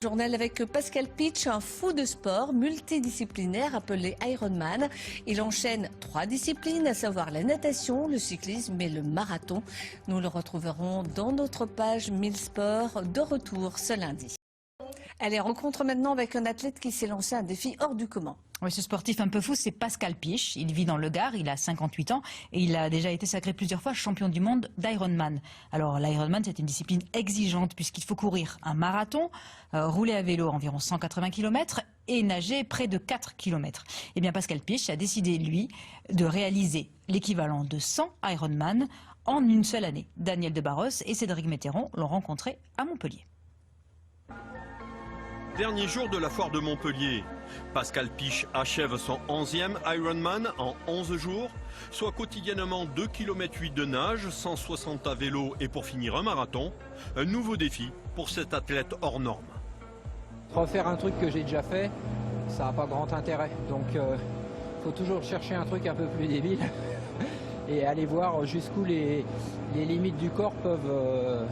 Journal avec Pascal Pitch, un fou de sport multidisciplinaire appelé Ironman. Il enchaîne 3 disciplines, à savoir la natation, le cyclisme et le marathon. Nous le retrouverons dans notre page 1000 sports, de retour ce lundi. Allez, rencontre maintenant avec un athlète qui s'est lancé un défi hors du commun. Oui, ce sportif un peu fou, c'est Pascal Piche. Il vit dans le Gard, il a 58 ans et il a déjà été sacré plusieurs fois champion du monde d'Ironman. Alors l'Ironman, c'est une discipline exigeante puisqu'il faut courir un marathon, rouler à vélo environ 180 km et nager près de 4 km. Eh bien Pascal Piche a décidé, lui, de réaliser l'équivalent de 100 Ironman en une seule année. Daniel Debarros et Cédric Météron l'ont rencontré à Montpellier. Dernier jour de la foire de Montpellier. Pascal Piche achève son 11e Ironman en 11 jours, soit quotidiennement 2,8 km de nage, 160 à vélo et pour finir un marathon. Un nouveau défi pour cet athlète hors norme. Refaire un truc que j'ai déjà fait, ça n'a pas grand intérêt. Donc faut toujours chercher un truc un peu plus débile et aller voir jusqu'où les limites du corps peuvent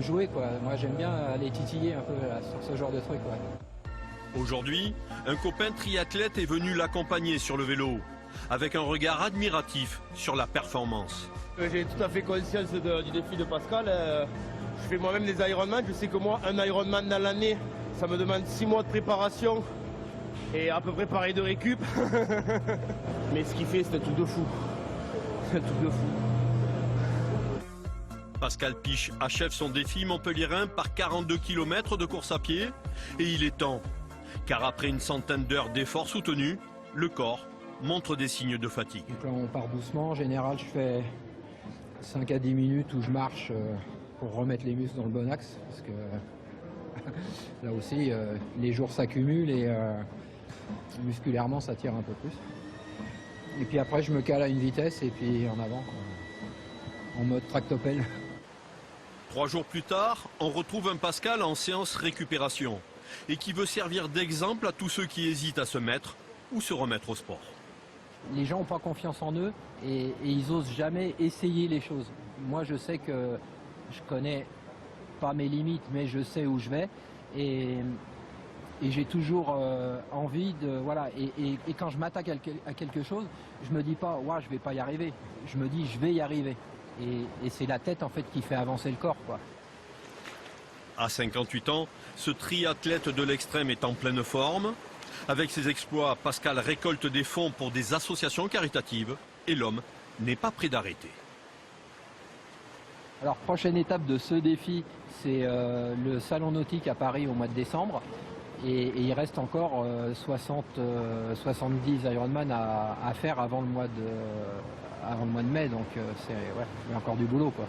jouer, quoi. Moi j'aime bien aller titiller un peu là, sur ce genre de truc. Ouais. Aujourd'hui, un copain triathlète est venu l'accompagner sur le vélo, avec un regard admiratif sur la performance. J'ai tout à fait conscience du défi de Pascal. Je fais moi-même des Ironman. Je sais que moi, un Ironman dans l'année, ça me demande 6 mois de préparation et à peu près pareil de récup. Mais ce qu'il fait, c'est un truc de fou. C'est un truc de fou. Pascal Piche achève son défi montpelliérain par 42 km de course à pied. Et il est temps, car après une centaine d'heures d'efforts soutenus, le corps montre des signes de fatigue. Donc là on part doucement, en général je fais 5 à 10 minutes où je marche pour remettre les muscles dans le bon axe. Parce que là aussi les jours s'accumulent et musculairement ça tire un peu plus. Et puis après je me cale à une vitesse et puis en avant, quoi, en mode tractopelle. 3 jours plus tard, on retrouve un Pascal en séance récupération et qui veut servir d'exemple à tous ceux qui hésitent à se mettre ou se remettre au sport. Les gens n'ont pas confiance en eux et ils osent jamais essayer les choses. Moi je sais que je connais pas mes limites mais je sais où je vais et j'ai toujours envie de... Voilà, et quand je m'attaque à quelque chose, je me dis pas ouais, je vais pas y arriver, je me dis je vais y arriver. Et c'est la tête en fait qui fait avancer le corps, quoi. À 58 ans, ce triathlète de l'extrême est en pleine forme. Avec ses exploits, Pascal récolte des fonds pour des associations caritatives et l'homme n'est pas prêt d'arrêter. Alors prochaine étape de ce défi, c'est le salon nautique à Paris au mois de décembre. Et il reste encore 70 Ironman à faire avant le mois de mai, donc il y a encore du boulot, quoi.